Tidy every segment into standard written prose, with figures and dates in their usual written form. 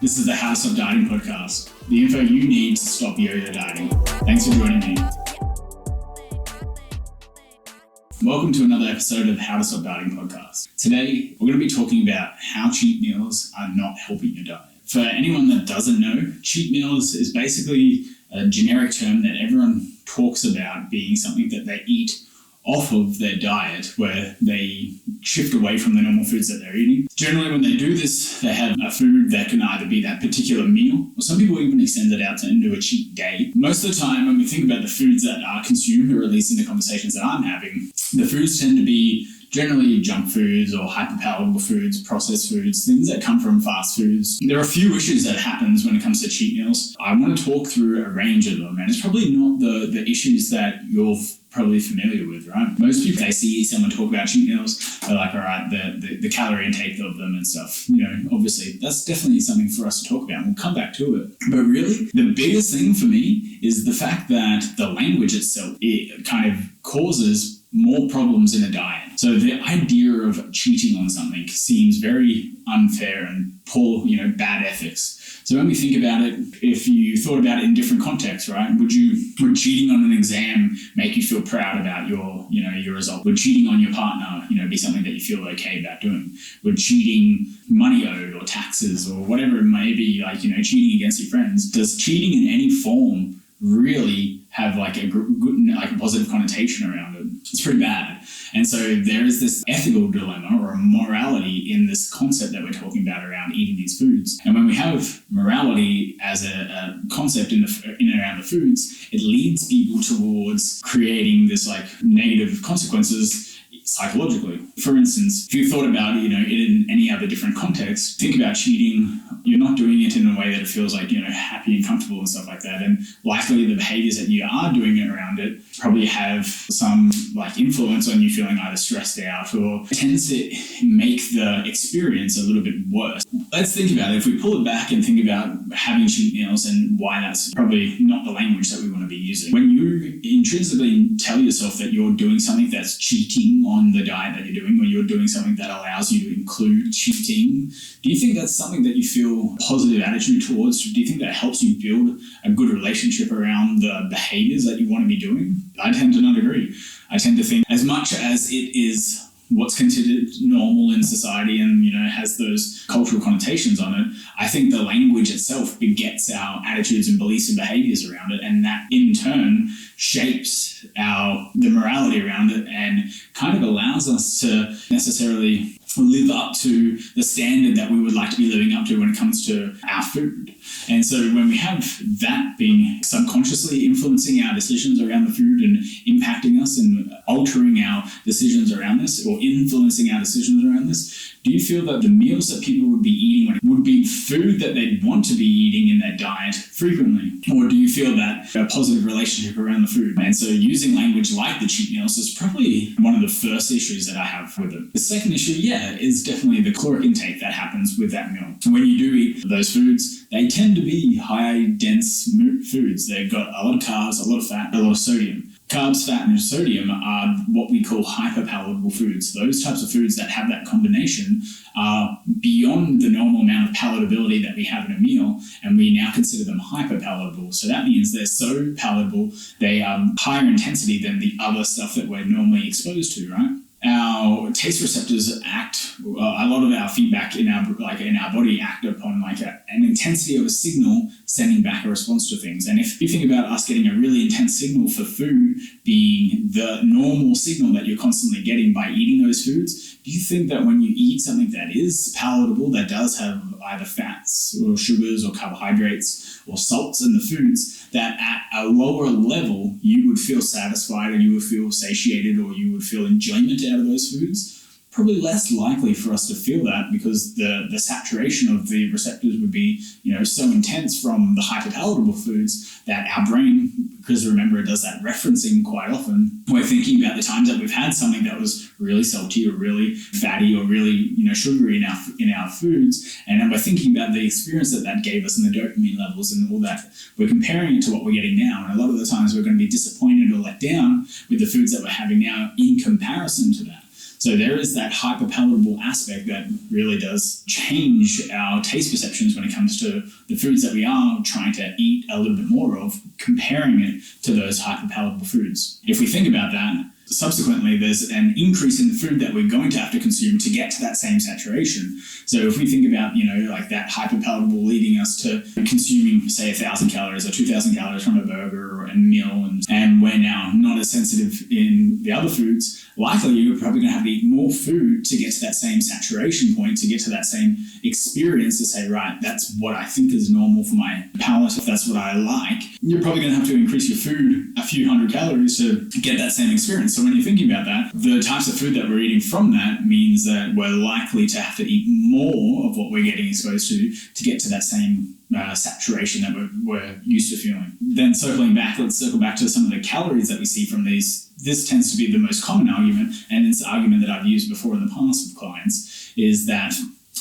This is the How to Stop Dieting podcast, the info you need to stop yo-yo dieting. Thanks for joining me. Welcome to another episode of How to Stop Dieting podcast. Today, we're going to be talking about how cheat meals are not helping your diet. For anyone that doesn't know, cheat meals is basically a generic term that everyone talks about being something that they eat off of their diet, where they shift away from the normal foods that they're eating. Generally, when they do this, they have a food that can either be that particular meal, or some people even extend it out into a cheat day. Most of the time, when we think about the foods that are consumed, or at least in the conversations that I'm having, the foods tend to be generally junk foods or hyperpalatable foods, processed foods, things that come from fast foods. There are a few issues that happens when it comes to cheat meals. I want to talk through a range of them, and it's probably not the issues that you're probably familiar with, right? Most people, they see someone talk about cheat meals, they're like, all right, the calorie intake of them and stuff. You know, obviously, that's definitely something for us to talk about, and we'll come back to it. But really, the biggest thing for me is the fact that the language itself, it kind of causes more problems in a diet. So the idea of cheating on something seems very unfair and poor, bad ethics. So when we think about it, if you thought about it in different contexts, right? Would cheating on an exam make you feel proud about your result? Would cheating on your partner, be something that you feel okay about doing? Would cheating money owed or taxes or whatever it may be, cheating against your friends? Does cheating in any form really have a good positive connotation around it? It's pretty bad. And so there is this ethical dilemma or a morality in this concept that we're talking about around eating these foods. And when we have morality as a concept in and around the foods, it leads people towards creating this negative consequences psychologically. For instance, if you thought about it, in any other different context, think about cheating. You're not doing it in a way that it feels happy and comfortable and stuff like that. And likely the behaviors that you are doing it around it probably have some influence on you feeling either stressed out or tends to make the experience a little bit worse. Let's think about it. If we pull it back and think about having cheat meals and why that's probably not the language that we want to be using. When you intrinsically tell yourself that you're doing something that's cheating on the diet that you're doing, or you're doing something that allows you to include cheating, do you think that's something that you feel a positive attitude towards? Do you think that helps you build a good relationship around the behaviors that you want to be doing? I tend to not agree. I tend to think as much as it is what's considered normal in society and has those cultural connotations on it, I think the language itself begets our attitudes and beliefs and behaviors around it, and that in turn shapes the morality around it and kind of allows us to necessarily live up to the standard that we would like to be living up to when it comes to our food. And so when we have that being subconsciously influencing our decisions around the food and impacting us and altering our decisions around this or influencing our decisions around this, do you feel that the meals that people would be eating would be food that they'd want to be eating in their diet frequently? Or do you feel that a positive relationship around the food? And so using language like the cheat meals is probably one of the first issues that I have with it. The second issue, is definitely the caloric intake that happens with that meal. When you do eat those foods, they tend to be high dense foods. They've got a lot of carbs, a lot of fat, a lot of sodium. Carbs, fat, and sodium are what we call hyperpalatable foods. Those types of foods that have that combination are beyond the normal amount of palatability that we have in a meal, and we now consider them hyperpalatable. So that means they're so palatable, they are higher intensity than the other stuff that we're normally exposed to, right? Our taste receptors act, a lot of our feedback in our body act upon an intensity of a signal sending back a response to things. And if you think about us getting a really intense signal for food being the normal signal that you're constantly getting by eating those foods, do you think that when you eat something that is palatable, that does have either fats or sugars or carbohydrates or salts in the foods, that at a lower level you would feel satisfied or you would feel satiated or you would feel enjoyment out of those foods? Probably less likely for us to feel that, because the saturation of the receptors would be so intense from the hyperpalatable foods that our brain, because remember it does that referencing quite often, we're thinking about the times that we've had something that was really salty or really fatty or really sugary in our foods, and then we're thinking about the experience that gave us and the dopamine levels and all that. We're comparing it to what we're getting now, and a lot of the times we're going to be disappointed or let down with the foods that we're having now in comparison to that. So there is that hyperpalatable aspect that really does change our taste perceptions when it comes to the foods that we are trying to eat a little bit more of, comparing it to those hyperpalatable foods. If we think about that, subsequently, there's an increase in the food that we're going to have to consume to get to that same saturation. So if we think about, like that hyperpalatable leading us to consuming, say, 1,000 calories or 2,000 calories from a burger or a meal, and we're now not as sensitive in the other foods, likely you're probably going to have to eat more food to get to that same saturation point, to get to that same experience, to say, right, that's what I think is normal for my palate, if that's what I like. You're probably going to have to increase your food a few hundred calories to get that same experience. So when you're thinking about that, the types of food that we're eating from that means that we're likely to have to eat more of what we're getting exposed to get to that same saturation that we're used to feeling. Then let's circle back to some of the calories that we see from these. This tends to be the most common argument, and it's the argument that I've used before in the past with clients, is that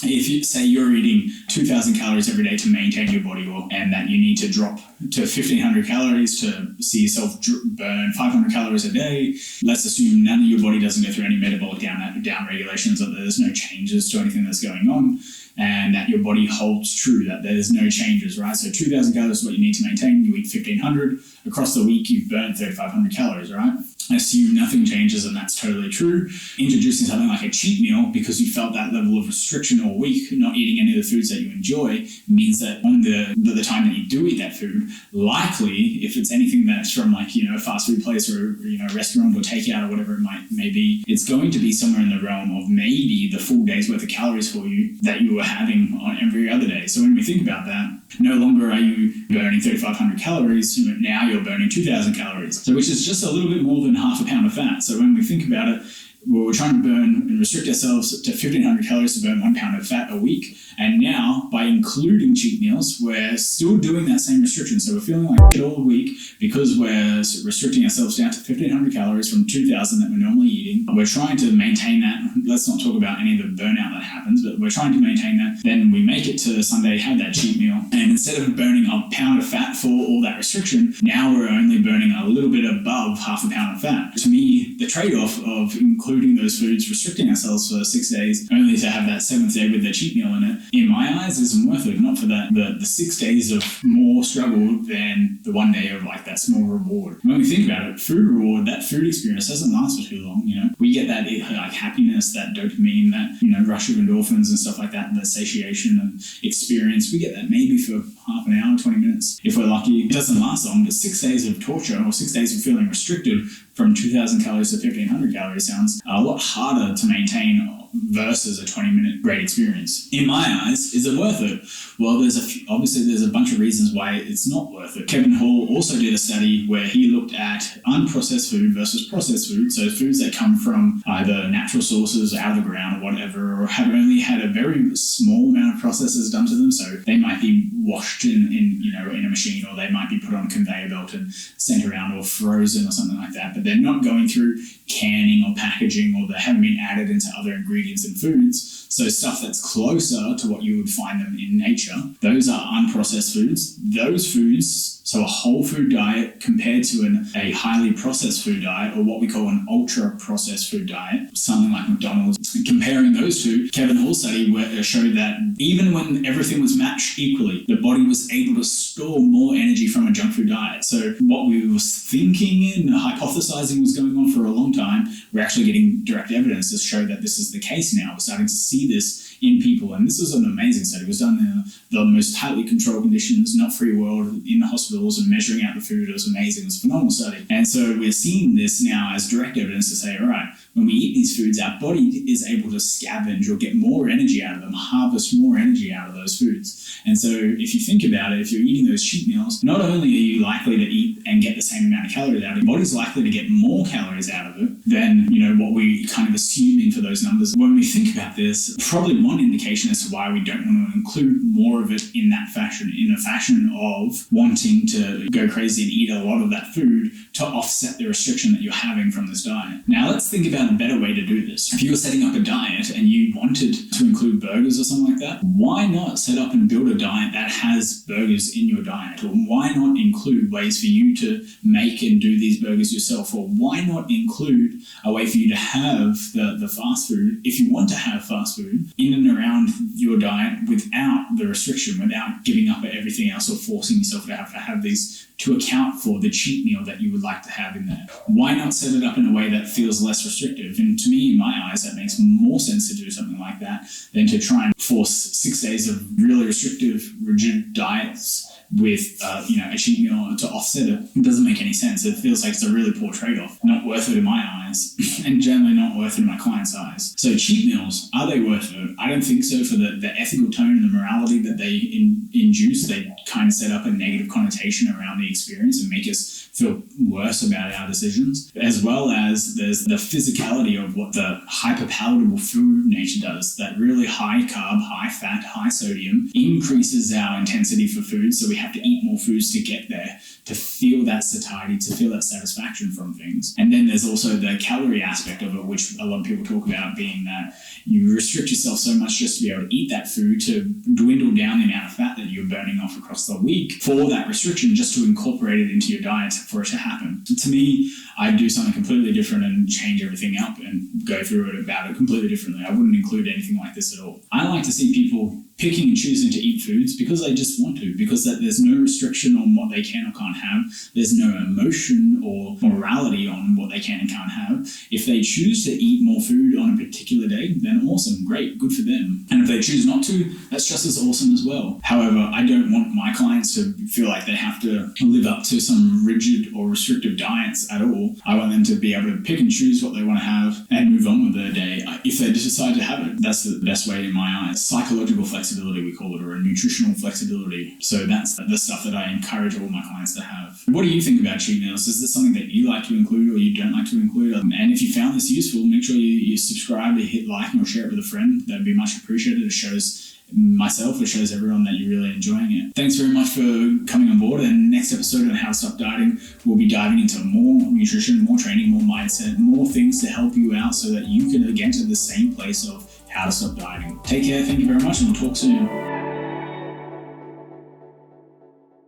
if you say you're eating 2,000 calories every day to maintain your body weight, and that you need to drop to 1,500 calories to see yourself burn 500 calories a day, let's assume none of your body doesn't go through any metabolic down regulations, that there's no changes to anything that's going on, and that your body holds true, that there's no changes, right? So 2,000 calories is what you need to maintain. You eat 1,500. Across the week, you've burned 3,500 calories, right? Assume nothing changes, and that's totally true. Introducing something like a cheat meal because you felt that level of restriction all week, not eating any of the foods that you enjoy, means that on the time that you do eat that food, likely, if it's anything that's from a fast food place or a restaurant or takeout or whatever it may be, it's going to be somewhere in the realm of maybe the full day's worth of calories for you that you were having on every other day. So when we think about that, no longer are you burning 3,500 calories, now you're burning 2,000 calories, so which is just a little bit more than half a pound of fat. So when we think about it, we're trying to burn and restrict ourselves to 1,500 calories to burn 1 pound of fat a week. And now, by including cheat meals, we're still doing that same restriction. So we're feeling like shit all week because we're restricting ourselves down to 1,500 calories from 2,000 that we're normally eating. We're trying to maintain that. Let's not talk about any of the burnout that happens, but we're trying to maintain that. Then we make it to Sunday, have that cheat meal, and instead of burning a pound of fat for all that restriction, now we're only burning a little bit above half a pound of fat. To me, the trade-off of including those foods, restricting ourselves for 6 days, only to have that 7th day with the cheat meal in it, in my eyes, isn't worth it. Not for that the 6 days of more struggle than the 1 day of that small reward. When we think about it, food reward, that food experience doesn't last for too long. We get that happiness, that dopamine, that rush of endorphins and stuff like that, and the satiation and experience. We get that maybe for half an hour, 20 minutes if we're lucky. It doesn't last long, but 6 days of torture or 6 days of feeling restricted from 2,000 calories to 1,500 calories sounds a lot harder to maintain versus a 20-minute great experience. In my eyes, is it worth it? Well, obviously there's a bunch of reasons why it's not worth it. Kevin Hall also did a study where he looked at unprocessed food versus processed food, so foods that come from either natural sources out of the ground or whatever, or have only had a very small amount of processes done to them, so they might be washed in a machine, or they might be put on a conveyor belt and sent around, or frozen or something like that, but they're not going through canning or packaging, or they haven't been added into other ingredients in foods. So stuff that's closer to what you would find them in nature, those are unprocessed foods. Those foods, so a whole food diet compared to a highly processed food diet, or what we call an ultra processed food diet, something like McDonald's. Comparing those two, Kevin Hall's study showed that even when everything was matched equally, the body was able to store more energy from a junk food diet. So what we were thinking and hypothesizing was going on for a long time, we're actually getting direct evidence to show that this is the case now. We're starting to see this in people, and this was an amazing study. It was done in the most tightly controlled conditions, not free world, in the hospitals, and measuring out the food. It was amazing. It was a phenomenal study. And so we're seeing this now as direct evidence to say, all right, when we eat these foods, our body is able to scavenge or get more energy out of them, harvest more energy out of those foods. And so if you think about it, if you're eating those cheat meals, not only are you likely to eat and get the same amount of calories out of it, your body's likely to get more calories out of it than what we kind of assuming for those numbers. When we think about this, probably one indication as to why we don't want to include more of it in that fashion, in a fashion of wanting to go crazy and eat a lot of that food to offset the restriction that you're having from this diet. Now let's think about a better way to do this. If you were setting up a diet and you wanted to include burgers or something like that, why not set up and build a diet that has burgers in your diet? Or why not include ways for you to make and do these burgers yourself? Or why not include a way for you to have the fast food, if you want to have fast food, in and around your diet without the restriction, without giving up everything else or forcing yourself to have these to account for the cheat meal that you would like to have in there? Why not set it up in a way that feels less restrictive? And to me, in my eyes, that makes more sense to do something like that than to try and force 6 days of really restrictive, rigid diets with a cheat meal to offset it. It doesn't make any sense. It feels like it's a really poor trade-off. Not worth it in my eyes, and generally not worth it in my clients' eyes. So cheat meals, are they worth it? I don't think so. For the ethical tone and the morality that they induce, they kind of set up a negative connotation around the experience and make us feel worse about our decisions, as well as there's the physicality of what the hyperpalatable food nature does. That really high carb, high fat, high sodium increases our intensity for food, so we have to eat more foods to get there, to feel that satiety, to feel that satisfaction from things. And then there's also the calorie aspect of it, which a lot of people talk about, being that you restrict yourself so much just to be able to eat that food, to dwindle down the amount of fat that you're burning off across the week for that restriction, just to incorporate it into your diet for it to happen. To me, I'd do something completely different and change everything up and go through it about it completely differently. I wouldn't include anything like this at all. I like to see people picking and choosing to eat foods because they just want to, because that there's no restriction on what they can or can't have. There's no emotion or morality on what they can and can't have. If they choose to eat more food on a particular day, then awesome, great, good for them. And if they choose not to, that's just as awesome as well. However, I don't want my clients to feel like they have to live up to some rigid or restrictive diets at all. I want them to be able to pick and choose what they want to have and move on with their day if they decide to have it. That's the best way in my eyes. Psychological flexibility, we call it, or a nutritional flexibility. So that's the stuff that I encourage all my clients to have. What do you think about cheat meals? Is this something that you like to include or you don't like to include? And if you found this useful, make sure you subscribe, hit like, or share it with a friend. That'd be much appreciated. It shows myself, it shows everyone that you're really enjoying it. Thanks very much for coming on board, and next episode on How to Stop Dieting, we'll be diving into more nutrition, more training, more mindset, more things to help you out so that you can get to the same place of how to stop dieting. Take care, thank you very much, and we'll talk soon.